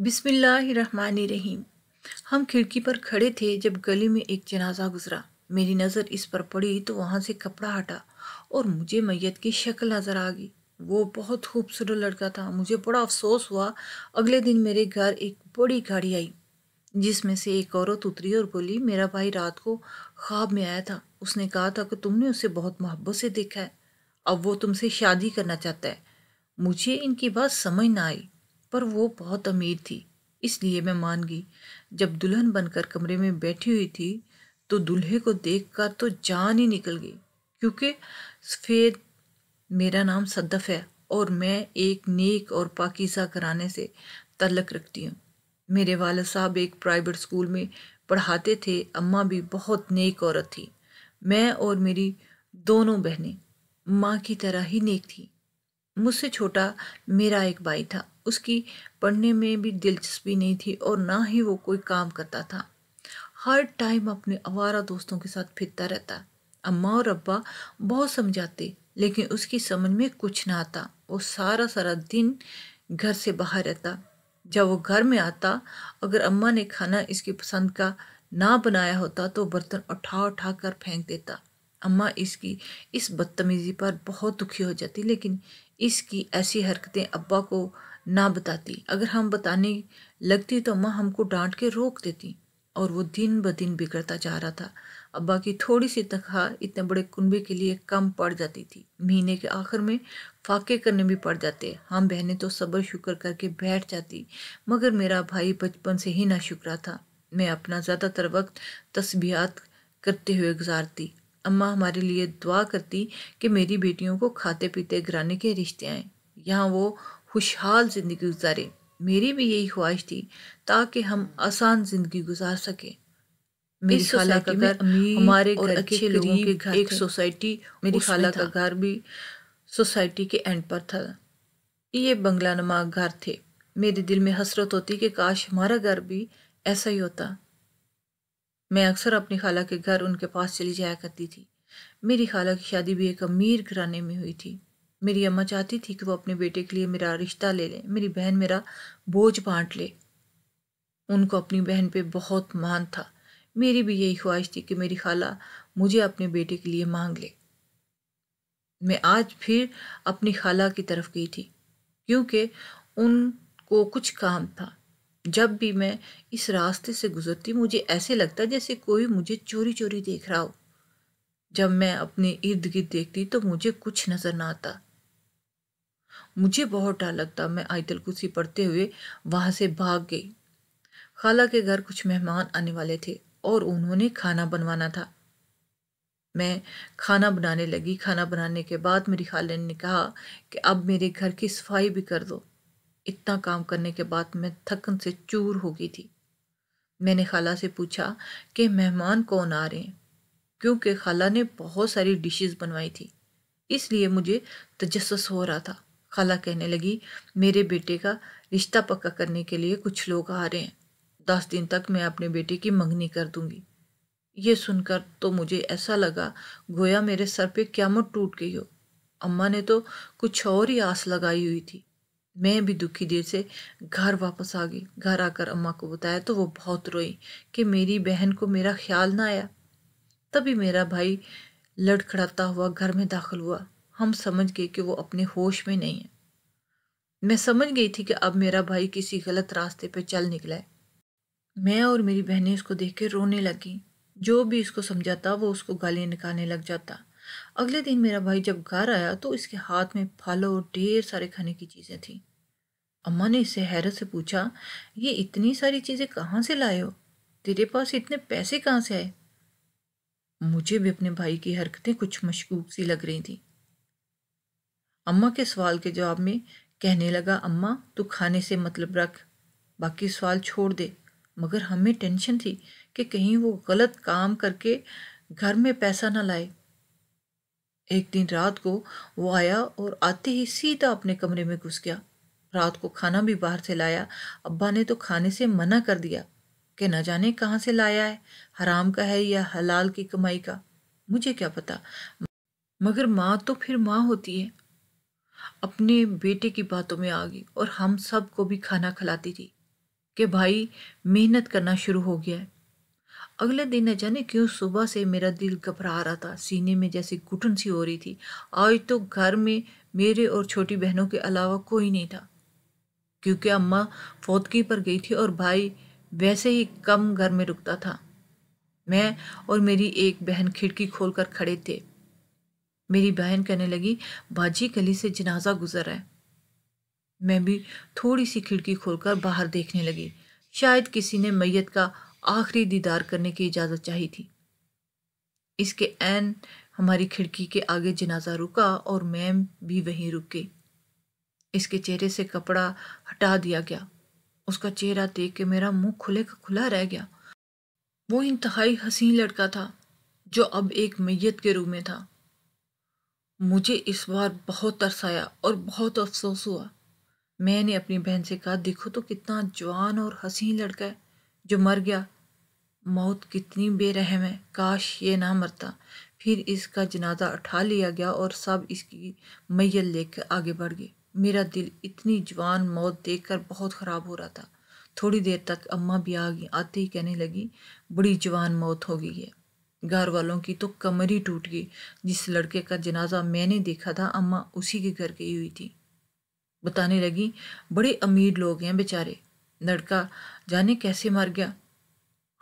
بسم اللہ الرحمن الرحیم۔ ہم کھڑکی پر کھڑے تھے جب گلی میں ایک جنازہ گزرا۔ میری نظر اس پر پڑی تو وہاں سے کپڑا ہٹا اور مجھے میت کی شکل نظر آ گئی۔ وہ بہت خوبصورت لڑکا تھا۔ مجھے بڑا افسوس ہوا۔ اگلے دن میرے گھر ایک بڑی گاڑی آئی جس میں سے ایک عورت اتری اور بولی، میرا بھائی رات کو خواب میں آیا تھا۔ اس نے کہا تھا کہ تم نے اسے بہت محبت سے دیکھا ہے، اب وہ تم سے شادی کرنا چاہتا ہے۔ مجھے ان کی بات سمجھ نہ آئی، پر وہ بہت امیر تھی اس لیے میں مان گئی۔ جب دلہن بن کر کمرے میں بیٹھی ہوئی تھی تو دلہے کو دیکھ کر تو جان ہی نکل گئی، کیونکہ سفید میرا نام صدف ہے اور میں ایک نیک اور پاکیزہ گھرانے سے تعلق رکھتی ہوں۔ میرے والد صاحب ایک پرائیویٹ اسکول میں پڑھاتے تھے۔ اماں بھی بہت نیک عورت تھی۔ میں اور میری دونوں بہنیں ماں کی طرح ہی نیک تھی۔ مجھ سے چھوٹا میرا ایک بھائی تھا۔ اس کی پڑھنے میں بھی دلچسپی نہیں تھی اور نہ ہی وہ کوئی کام کرتا تھا۔ ہر ٹائم اپنے آوارہ دوستوں کے ساتھ پھرتا رہتا۔ اماں اور ابا بہت سمجھاتے لیکن اس کی سمجھ میں کچھ نہ آتا۔ وہ سارا دن گھر سے باہر رہتا۔ جب وہ گھر میں آتا، اگر اماں نے کھانا اس کی پسند کا نہ بنایا ہوتا تو برتن اٹھا کر پھینک دیتا۔ اماں اس کی اس بدتمیزی پر بہت دکھی ہو جاتی، لیکن اس کی ایسی حرکتیں ابا کو نہ بتاتی۔ اگر ہم بتانے لگتی تو اماں ہم کو ڈانٹ کے روک دیتی اور وہ دن بدن بگڑتا جا رہا تھا۔ ابا کی تھوڑی سی تنخواہ اتنے بڑے کنبے کے لیے کم پڑ جاتی تھی۔ مہینے کے آخر میں فاقے کرنے بھی پڑ جاتے۔ ہم بہنیں تو صبر شکر کر کے بیٹھ جاتی، مگر میرا بھائی بچپن سے ہی ناشکرا تھا۔ میں اپنا زیادہ تر وقت تسبیحات کرتے ہوئے گزارتی۔ اماں ہمارے لیے دعا کرتی کہ میری بیٹیوں کو کھاتے پیتے گھرانے کے رشتے آئیں، یہاں وہ خوشحال زندگی گزارے۔ میری بھی یہی خواہش تھی تاکہ ہم آسان زندگی گزار سکیں۔ میری خالہ کا گھر ہمارے گھر کے قریب ایک سوسائٹی، میری خالہ کا گھر بھی سوسائٹی کے اینڈ پر تھا۔ یہ بنگلہ نما گھر تھے۔ میرے دل میں حسرت ہوتی کہ کاش ہمارا گھر بھی ایسا ہی ہوتا۔ میں اکثر اپنی خالہ کے گھر ان کے پاس چلی جایا کرتی تھی۔ میری خالہ کی شادی بھی ایک امیر گھرانے میں ہوئی تھی۔ میری اماں چاہتی تھی کہ وہ اپنے بیٹے کے لیے میرا رشتہ لے لیں، میری بہن میرا بوجھ بانٹ لے۔ ان کو اپنی بہن پہ بہت مان تھا۔ میری بھی یہی خواہش تھی کہ میری خالہ مجھے اپنے بیٹے کے لیے مانگ لے۔ میں آج پھر اپنی خالہ کی طرف گئی تھی کیونکہ ان کو کچھ کام تھا۔ جب بھی میں اس راستے سے گزرتی مجھے ایسے لگتا جیسے کوئی مجھے چوری چوری دیکھ رہا ہو۔ جب میں اپنے ارد گرد دیکھتی تو مجھے کچھ نظر نہ آتا۔ مجھے بہت ڈر لگتا۔ میں آیت الکرسی پڑھتے ہوئے وہاں سے بھاگ گئی۔ خالہ کے گھر کچھ مہمان آنے والے تھے اور انہوں نے کھانا بنوانا تھا۔ میں کھانا بنانے لگی۔ کھانا بنانے کے بعد میری خالہ نے کہا کہ اب میرے گھر کی صفائی بھی کر دو۔ اتنا کام کرنے کے بعد میں تھکن سے چور ہو گئی تھی۔ میں نے خالہ سے پوچھا کہ مہمان کون آ رہے ہیں، کیونکہ خالہ نے بہت ساری ڈشز بنوائی تھی، اس لیے مجھے تجسس ہو رہا تھا۔ خالہ کہنے لگی، میرے بیٹے کا رشتہ پکا کرنے کے لیے کچھ لوگ آ رہے ہیں، 10 دن تک میں اپنے بیٹے کی منگنی کر دوں گی۔ یہ سن کر تو مجھے ایسا لگا گویا میرے سر پہ قیامت ٹوٹ گئی ہو۔ اماں نے تو کچھ اور ہی آس لگائی ہوئی تھی۔ میں بھی دکھی دل سے گھر واپس آ گئی۔ گھر آ کر اماں کو بتایا تو وہ بہت روئی کہ میری بہن کو میرا خیال نہ آیا۔ تبھی میرا بھائی لڑکھڑاتا ہوا گھر میں داخل ہوا۔ ہم سمجھ گئے کہ وہ اپنے ہوش میں نہیں ہے۔ میں سمجھ گئی تھی کہ اب میرا بھائی کسی غلط راستے پہ چل نکلا ہے۔ میں اور میری بہنیں اس کو دیکھ کے رونے لگیں۔ جو بھی اس کو سمجھاتا وہ اس کو گالیاں نکالنے لگ جاتا۔ اگلے دن میرا بھائی جب گھر آیا تو اس کے ہاتھ میں پھل اور ڈھیر سارے کھانے کی چیزیں تھیں۔ اماں نے اس سے حیرت سے پوچھا، یہ اتنی ساری چیزیں کہاں سے لائے ہو؟ تیرے پاس اتنے پیسے کہاں سے آئے؟ مجھے بھی اپنے بھائی کی حرکتیں کچھ مشکوک سی لگ رہی تھیں۔ اماں کے سوال کے جواب میں کہنے لگا، اماں تو کھانے سے مطلب رکھ، باقی سوال چھوڑ دے۔ مگر ہمیں ٹینشن تھی کہ کہیں وہ غلط کام کر کے گھر میں پیسہ نہ لائے۔ ایک دن رات کو وہ آیا اور آتے ہی سیدھا اپنے کمرے میں گھس گیا۔ رات کو کھانا بھی باہر سے لایا۔ ابا نے تو کھانے سے منع کر دیا کہ نہ جانے کہاں سے لایا ہے، حرام کا ہے یا حلال کی کمائی کا، مجھے کیا پتا۔ مگر ماں تو پھر ماں ہوتی ہے۔ اپنے بیٹے کی باتوں میں آ گئی اور ہم سب کو بھی کھانا کھلاتی تھی۔ کہ بھائی محنت کرنا شروع ہو گیا ہے۔ اگلے دن نہ جانے کیوں صبح سے میرا دل گھبرا رہا تھا، سینے میں جیسی گھٹن سی ہو رہی تھی۔ آج تو گھر میں میرے اور چھوٹی بہنوں کے علاوہ کوئی نہیں تھا، کیونکہ اماں فوتگی پر گئی تھی اور بھائی ویسے ہی کم گھر میں رکتا تھا۔ میں اور میری ایک بہن کھڑکی کھول کر کھڑے تھے۔ میری بہن کہنے لگی، باجی گلی سے جنازہ گزر ہے۔ میں بھی تھوڑی سی کھڑکی کھول کر باہر دیکھنے لگی۔ شاید کسی نے میت کا آخری دیدار کرنے کی اجازت چاہی تھی۔ اس کے عین ہماری کھڑکی کے آگے جنازہ رکا اور میں بھی وہیں رک گئی۔ اس کے چہرے سے کپڑا ہٹا دیا گیا۔ اس کا چہرہ دیکھ کے میرا منہ کھلے کا کھلا رہ گیا۔ وہ انتہائی حسین لڑکا تھا جو اب ایک میت کے روح میں تھا۔ مجھے اس بار بہت ترس آیا اور بہت افسوس ہوا۔ میں نے اپنی بہن سے کہا، دیکھو تو کتنا جوان اور حسین لڑکا ہے جو مر گیا۔ موت کتنی بے رحم ہے، کاش یہ نہ مرتا۔ پھر اس کا جنازہ اٹھا لیا گیا اور سب اس کی میت لے کر آگے بڑھ گئے۔ میرا دل اتنی جوان موت دیکھ کر بہت خراب ہو رہا تھا۔ تھوڑی دیر تک اماں بھی آ گئی، آتے ہی کہنے لگی، بڑی جوان موت ہو گئی ہے۔ گھر والوں کی تو کمر ہی ٹوٹ گئی۔ جس لڑکے کا جنازہ میں نے دیکھا تھا، اماں اسی کے گھر گئی ہوئی تھی۔ بتانے لگی، بڑے امیر لوگ ہیں بیچارے، لڑکا جانے کیسے مر گیا۔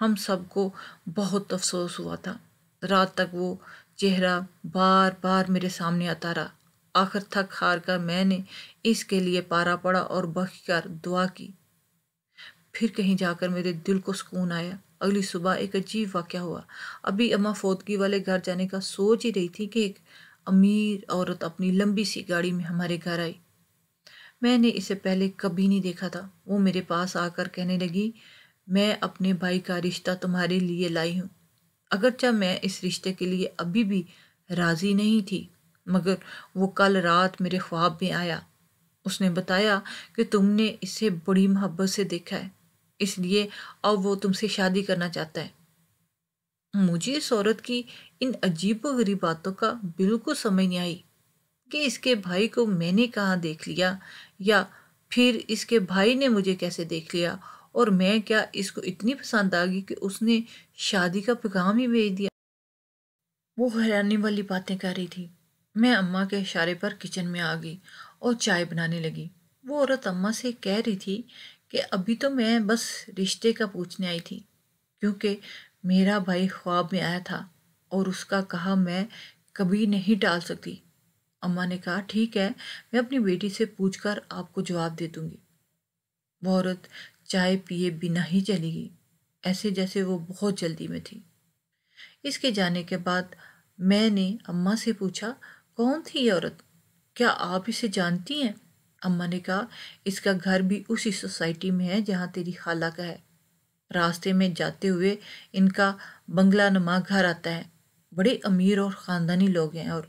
ہم سب کو بہت افسوس ہوا تھا۔ رات تک وہ چہرہ بار بار میرے سامنے آتا رہا۔ آخر تھک ہار کر میں نے اس کے لیے پارا پڑا اور بخش کر دعا کی۔ پھر کہیں جا کر میرے دل کو سکون آیا۔ اگلی صبح ایک عجیب واقعہ ہوا۔ ابھی اماں فوتگی والے گھر جانے کا سوچ ہی رہی تھی کہ ایک امیر عورت اپنی لمبی سی گاڑی میں ہمارے گھر آئی۔ میں نے اسے پہلے کبھی نہیں دیکھا تھا۔ وہ میرے پاس آ کر کہنے لگی، میں اپنے بھائی کا رشتہ تمہارے لیے لائی ہوں۔ اگرچہ میں اس رشتے کے لیے ابھی بھی راضی نہیں تھی، مگر وہ کل رات میرے خواب میں آیا۔ اس نے بتایا کہ تم نے اسے بڑی محبت سے دیکھا ہے، اس لیے اب وہ تم سے شادی کرنا چاہتا ہے۔ مجھے اس عورت کی ان عجیب و غریب باتوں کا بالکل سمجھ نہیں آئی کہ اس کے بھائی کو میں نے کہاں دیکھ لیا، یا پھر اس کے بھائی نے مجھے کیسے دیکھ لیا، اور میں کیا اس کو اتنی پسند آ گئی کہ اس نے شادی کا پیغام ہی بھیج دیا۔ وہ حیرانی والی باتیں کر رہی تھی۔ میں اماں کے اشارے پر کچن میں آ گئی اور چائے بنانے لگی۔ وہ عورت اماں سے کہہ رہی تھی کہ ابھی تو میں بس رشتے کا پوچھنے آئی تھی، کیونکہ میرا بھائی خواب میں آیا تھا اور اس کا کہا میں کبھی نہیں ٹال سکتی۔ اماں نے کہا، ٹھیک ہے، میں اپنی بیٹی سے پوچھ کر آپ کو جواب دے دوں گی۔ وہ عورت چائے پیے بنا ہی چلی گئی، ایسے جیسے وہ بہت جلدی میں تھی۔ اس کے جانے کے بعد میں نے اماں سے پوچھا، کون تھی یہ عورت؟ کیا آپ اسے جانتی ہیں؟ اماں نے کہا، اس کا گھر بھی اسی سوسائٹی میں ہے جہاں تیری خالہ کا ہے۔ راستے میں جاتے ہوئے ان کا بنگلہ نما گھر آتا ہے۔ بڑے امیر اور خاندانی لوگ ہیں۔ اور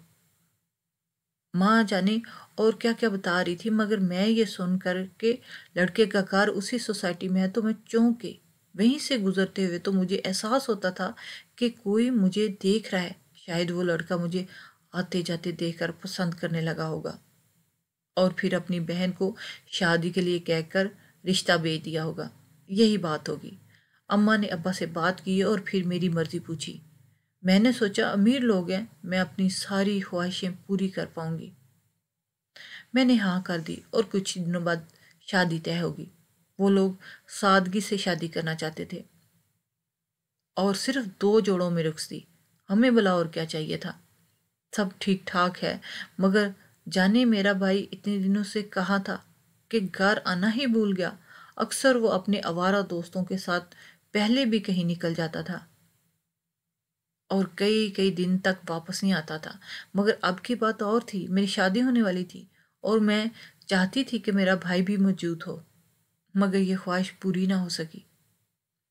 ماں جانے اور کیا کیا بتا رہی تھی، مگر میں یہ سن کر کہ لڑکے کا گھر اسی سوسائٹی میں ہے تو میں چونک گئی۔ وہیں سے گزرتے ہوئے تو مجھے احساس ہوتا تھا کہ کوئی مجھے دیکھ رہا ہے۔ شاید وہ لڑکا مجھے آتے جاتے دیکھ کر پسند کرنے لگا ہوگا اور پھر اپنی بہن کو شادی کے لیے کہہ کر رشتہ بھیج دیا ہوگا۔ یہی بات ہوگی۔ اماں نے ابا سے بات کی اور پھر میری مرضی پوچھی۔ میں نے سوچا امیر لوگ ہیں، میں اپنی ساری خواہشیں پوری کر پاؤں گی۔ میں نے ہاں کر دی اور کچھ دنوں بعد شادی طے ہوگی۔ وہ لوگ سادگی سے شادی کرنا چاہتے تھے اور صرف 2 جوڑوں میں رخص دی۔ ہمیں بلا اور کیا چاہیے تھا؟ سب ٹھیک ٹھاک ہے، مگر جانے میرا بھائی اتنے دنوں سے کہاں تھا کہ گھر آنا ہی بھول گیا۔ اکثر وہ اپنے آوارہ دوستوں کے ساتھ پہلے بھی کہیں نکل جاتا تھا اور کئی کئی دن تک واپس نہیں آتا تھا، مگر اب کی بات اور تھی۔ میری شادی ہونے والی تھی اور میں چاہتی تھی کہ میرا بھائی بھی موجود ہو، مگر یہ خواہش پوری نہ ہو سکی۔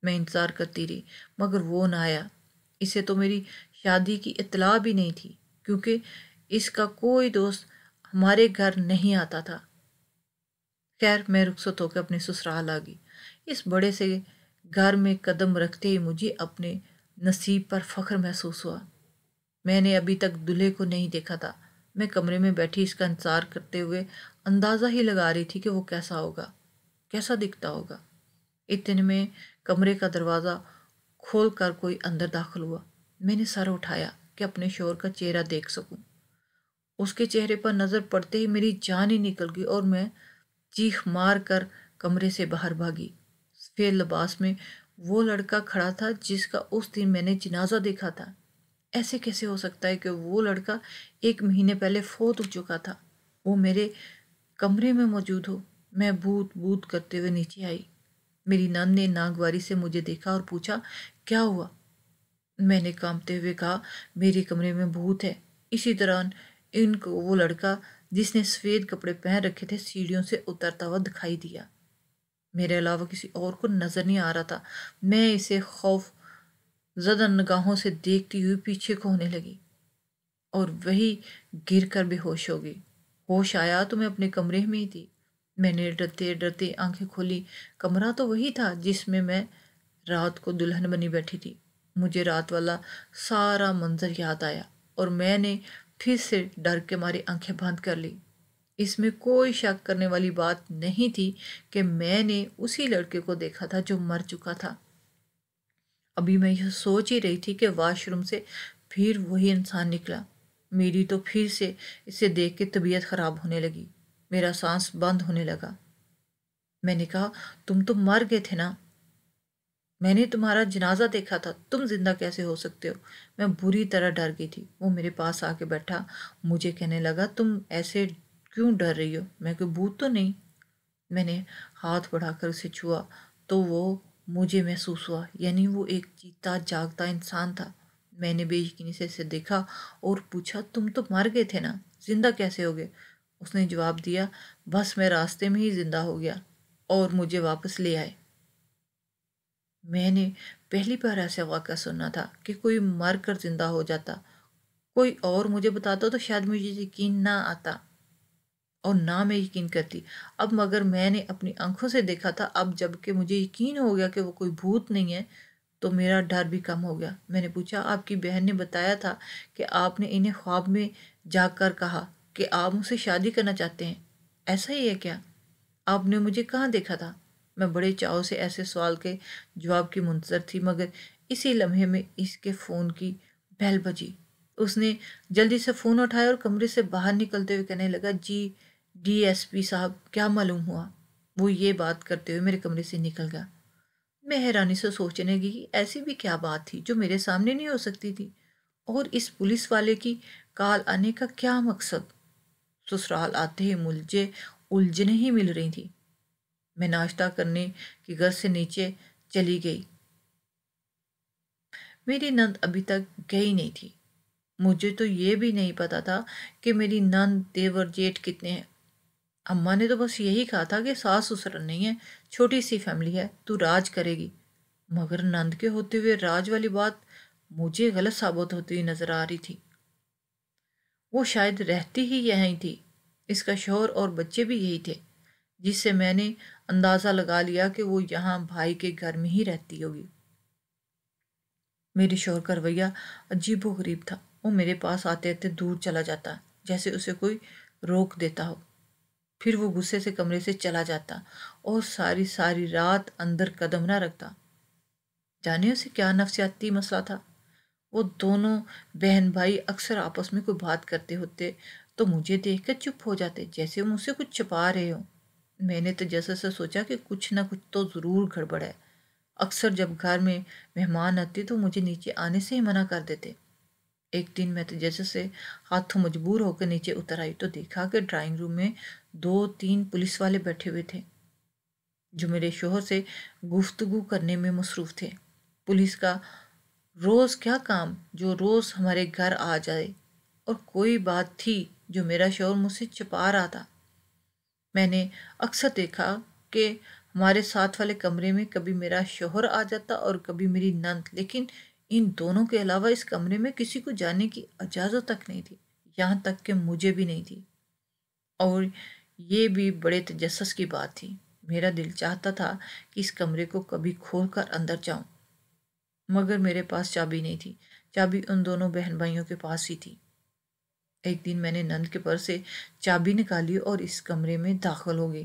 میں انتظار کرتی رہی، مگر وہ نہ آیا۔ اسے تو میری شادی کی اطلاع بھی نہیں تھی، کیونکہ اس کا کوئی دوست ہمارے گھر نہیں آتا تھا۔ خیر، میں رخصت ہو کے اپنے سسرال آ گئی۔ اس بڑے سے گھر میں قدم رکھتے ہی مجھے اپنے نصیب پر فخر محسوس ہوا۔ میں نے ابھی تک دلہے کو نہیں دیکھا تھا۔ میں کمرے میں بیٹھی اس کا انتظار کرتے ہوئے اندازہ ہی لگا رہی تھی کہ وہ کیسا ہوگا، کیسا دکھتا ہوگا۔ اتنے میں کمرے کا دروازہ کھول کر کوئی اندر داخل ہوا۔ میں نے سر اٹھایا کہ اپنے شوہر کا چہرہ دیکھ سکوں۔ اس کے چہرے پر نظر پڑتے ہی میری جان ہی نکل گئی اور میں چیخ مار کر کمرے سے باہر بھاگی۔ سفید لباس میں وہ لڑکا کھڑا تھا جس کا اس دن میں نے جنازہ دیکھا تھا۔ ایسے کیسے ہو سکتا ہے کہ وہ لڑکا 1 مہینے پہلے فوت ہو چکا تھا، وہ میرے کمرے میں موجود ہو؟ میں بوت بوت کرتے ہوئے نیچے آئی۔ میری نند نے ناگواری سے مجھے دیکھا اور پوچھا کیا ہوا؟ میں نے کانپتے ہوئے کہا میرے کمرے میں بھوت ہے۔ اسی دوران ان کو وہ لڑکا جس نے سفید کپڑے پہن رکھے تھے سیڑھیوں سے اترتا ہوا دکھائی دیا۔ میرے علاوہ کسی اور کو نظر نہیں آ رہا تھا۔ میں اسے خوف زدہ نگاہوں سے دیکھتی ہوئی پیچھے کو ہونے لگی اور وہی گر کر بے ہوش ہو گئی۔ ہوش آیا تو میں اپنے کمرے میں ہی تھی۔ میں نے ڈرتے ڈرتے آنکھیں کھولی۔ کمرہ تو وہی تھا جس میں میں رات کو دلہن بنی بیٹھی تھی۔ مجھے رات والا سارا منظر یاد آیا اور میں نے پھر سے ڈر کے مارے آنکھیں بند کر لی۔ اس میں کوئی شک کرنے والی بات نہیں تھی کہ میں نے اسی لڑکے کو دیکھا تھا جو مر چکا تھا۔ ابھی میں یہ سوچ ہی رہی تھی کہ واش روم سے پھر وہی انسان نکلا۔ میری تو پھر سے اسے دیکھ کے طبیعت خراب ہونے لگی۔ میرا سانس بند ہونے لگا۔ میں نے کہا تم تو مر گئے تھے نا؟ میں نے تمہارا جنازہ دیکھا تھا، تم زندہ کیسے ہو سکتے ہو؟ میں بری طرح ڈر گئی تھی۔ وہ میرے پاس آ کے بیٹھا، مجھے کہنے لگا تم ایسے کیوں ڈر رہی ہو؟ میں کوئی بھوت تو نہیں؟ میں نے ہاتھ بڑھا کر اسے چھوا تو وہ مجھے محسوس ہوا، یعنی وہ ایک جیتا جاگتا انسان تھا۔ میں نے بے یقینی سے اسے دیکھا اور پوچھا تم تو مر گئے تھے نا، زندہ کیسے ہو گئے؟ اس نے جواب دیا بس میں راستے میں ہی زندہ ہو گیا اور مجھے واپس لے آئے۔ میں نے پہلی بار ایسا واقعہ سنا تھا کہ کوئی مر کر زندہ ہو جاتا۔ کوئی اور مجھے بتاتا تو شاید مجھے یقین نہ آتا اور نہ میں یقین کرتی۔ اب مگر میں نے اپنی آنکھوں سے دیکھا تھا، اب جب کہ مجھے یقین ہو گیا کہ وہ کوئی بھوت نہیں ہے تو میرا ڈر بھی کم ہو گیا۔ میں نے پوچھا آپ کی بہن نے بتایا تھا کہ آپ نے انہیں خواب میں جاگ کر کہا کہ آپ مجھ سے شادی کرنا چاہتے ہیں، ایسا ہی ہے کیا؟ آپ نے مجھے کہاں دیکھا تھا؟ میں بڑے چاؤ سے ایسے سوال کے جواب کی منتظر تھی، مگر اسی لمحے میں اس کے فون کی بیل بجی۔ اس نے جلدی سے فون اٹھایا اور کمرے سے باہر نکلتے ہوئے کہنے لگا جی ڈی ایس پی صاحب کیا معلوم ہوا؟ وہ یہ بات کرتے ہوئے میرے کمرے سے نکل گیا۔ میں حیرانی سے سوچنے لگی کہ ایسی بھی کیا بات تھی جو میرے سامنے نہیں ہو سکتی تھی، اور اس پولیس والے کی کال آنے کا کیا مقصد؟ سسرال آتے ہی مجھے الجھنیں ہی مل رہی تھی۔ میں ناشتہ کرنے کی غرض سے نیچے چلی گئی۔ میری نند ابھی تک گئی نہیں تھی۔ مجھے تو یہ بھی نہیں پتا تھا کہ میری نند دیور جیٹھ کتنے ہیں۔ اماں نے تو بس یہی کہا تھا کہ ساس سسر نہیں ہے، چھوٹی سی فیملی ہے، تو راج کرے گی، مگر نند کے ہوتے ہوئے راج والی بات مجھے غلط ثابت ہوتی ہوئی نظر آ رہی تھی۔ وہ شاید رہتی ہی یہیں تھی، اس کا شوہر اور بچے بھی یہی تھے، جس سے میں نے اندازہ لگا لیا کہ وہ یہاں بھائی کے گھر میں ہی رہتی ہوگی۔ میرے شوہر کا رویہ عجیب و غریب تھا۔ وہ میرے پاس آتے آتے دور چلا جاتا جیسے اسے کوئی روک دیتا ہو، پھر وہ غصے سے کمرے سے چلا جاتا اور ساری ساری رات اندر قدم نہ رکھتا۔ جانے اسے کیا نفسیاتی مسئلہ تھا؟ وہ دونوں بہن بھائی اکثر آپس میں کوئی بات کرتے ہوتے تو مجھے دیکھ کر چپ ہو جاتے جیسے وہ مجھ سے کچھ چھپا رہے ہوں۔ میں نے تجسس سے سوچا کہ کچھ نہ کچھ تو ضرور گڑبڑ ہے۔ اکثر جب گھر میں مہمان آتے تو مجھے نیچے آنے سے ہی منع کر دیتے۔ ایک دن میں تجسس سے ہاتھوں مجبور ہو کر نیچے اتر آئی تو دیکھا کہ ڈرائنگ روم میں 2-3 پولیس والے بیٹھے ہوئے تھے جو میرے شوہر سے گفتگو کرنے میں مصروف تھے۔ پولیس کا روز کیا کام جو روز ہمارے گھر آ جائے، اور کوئی بات تھی جو میرا شوہر مجھ سے چھپا رہا تھا۔ میں نے اکثر دیکھا کہ ہمارے ساتھ والے کمرے میں کبھی میرا شوہر آ جاتا اور کبھی میری نند، لیکن ان دونوں کے علاوہ اس کمرے میں کسی کو جانے کی اجازت تک نہیں تھی، یہاں تک کہ مجھے بھی نہیں تھی۔ اور یہ بھی بڑے تجسس کی بات تھی، میرا دل چاہتا تھا کہ اس کمرے کو کبھی کھول کر اندر جاؤں، مگر میرے پاس چابی نہیں تھی۔ چابی ان دونوں بہن بھائیوں کے پاس ہی تھی۔ ایک دن میں نے نند کے پرس سے چابی نکالی اور اس کمرے میں داخل ہو گئی۔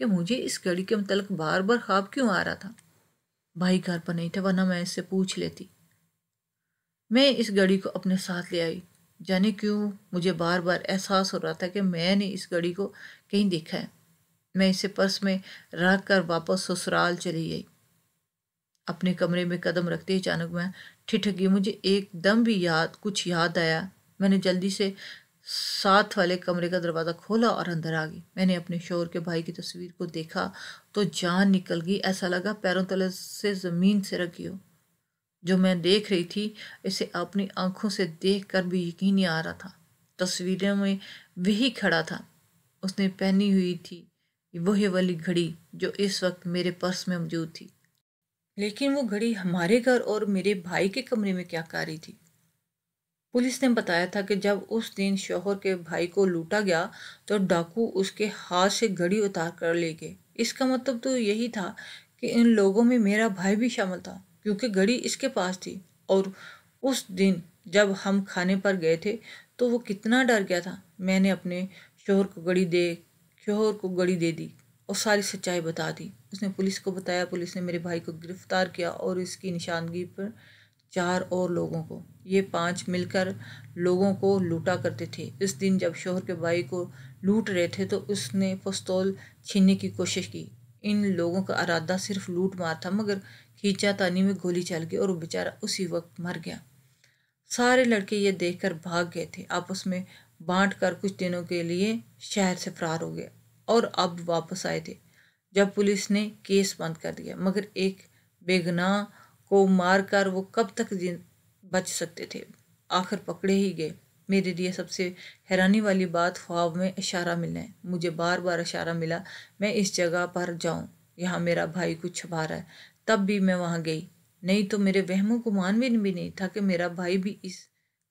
کہ مجھے اس گھڑی کے متعلق بار بار خواب کیوں آ رہا تھا۔ بھائی گھر پر نہیں تھا ورنہ میں اس سے پوچھ لیتی۔ میں اس گھڑی کو اپنے ساتھ لے آئی۔ جانے کیوں مجھے بار بار احساس ہو رہا تھا کہ میں نے اس گھڑی کو کہیں دیکھا ہے۔ میں اسے پرس میں رکھ کر واپس سسرال چلی گئی۔ اپنے کمرے میں قدم رکھتے ہی اچانک میں ٹھٹک گئی۔ مجھے ایک دم بھی کچھ یاد آیا۔ میں نے جلدی سے ساتھ والے کمرے کا دروازہ کھولا اور اندر آ گئی۔ میں نے اپنے شوہر کے بھائی کی تصویر کو دیکھا تو جان نکل گئی۔ ایسا لگا پیروں تلے سے زمین سے رکھی ہو۔ جو میں دیکھ رہی تھی اسے اپنی آنکھوں سے دیکھ کر بھی یقین نہیں آ رہا تھا۔ تصویروں میں وہی کھڑا تھا۔ اس نے پہنی ہوئی تھی وہی والی گھڑی جو اس وقت میرے پرس میں موجود تھی۔ لیکن وہ گھڑی ہمارے گھر اور میرے بھائی کے کمرے میں کیا کر رہی تھی؟ پولیس نے بتایا تھا کہ جب اس دن شوہر کے بھائی کو لوٹا گیا تو ڈاکو اس کے ہاتھ سے گھڑی اتار کر لے گئے۔ اس کا مطلب تو یہی تھا کہ ان لوگوں میں میرا بھائی بھی شامل تھا، کیونکہ گھڑی اس کے پاس تھی۔ اور اس دن جب ہم کھانے پر گئے تھے تو وہ کتنا ڈر گیا تھا۔ میں نے اپنے شوہر کو گھڑی دے دی اور ساری سچائی بتا دی۔ اس نے پولیس کو بتایا۔ پولیس نے میرے بھائی کو گرفتار کیا اور اس کی نشاندہی پر 4 اور لوگوں کو، یہ 5 مل کر لوگوں کو لوٹا کرتے تھے۔ اس دن جب شوہر کے بھائی کو لوٹ رہے تھے تو اس نے پستول چھیننے کی کوشش کی۔ ان لوگوں کا ارادہ صرف لوٹ مار تھا، مگر کھینچا تانی میں گولی چل گئی اور وہ بیچارہ اسی وقت مر گیا۔ سارے لڑکے یہ دیکھ کر بھاگ گئے تھے، آپس میں بانٹ کر کچھ دنوں کے لیے شہر سے فرار ہو گئے اور اب واپس آئے تھے جب پولیس نے کیس بند کر دیا۔ مگر ایک بے گناہ کو مار کر وہ کب تک بچ سکتے تھے؟ آخر پکڑے ہی گئے۔ میرے لیے سب سے حیرانی والی بات خواب میں اشارہ ملنا ہے۔ مجھے بار بار اشارہ ملا میں اس جگہ پر جاؤں، یہاں میرا بھائی کچھ چھپا رہا ہے۔ تب بھی میں وہاں گئی، نہیں تو میرے وہم و گمان میں بھی نہیں تھا کہ میرا بھائی بھی اس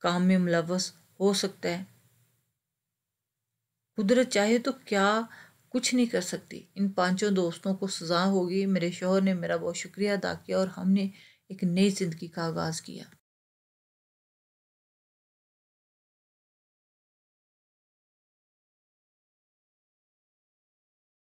کام میں ملوث ہو سکتا ہے۔ قدرت چاہے تو کیا کچھ نہیں کر سکتی۔ ان 5 دوستوں کو سزا ہوگی۔ میرے شوہر نے میرا بہت شکریہ ادا کیا اور ہم نے ایک نئی زندگی کا آغاز کیا۔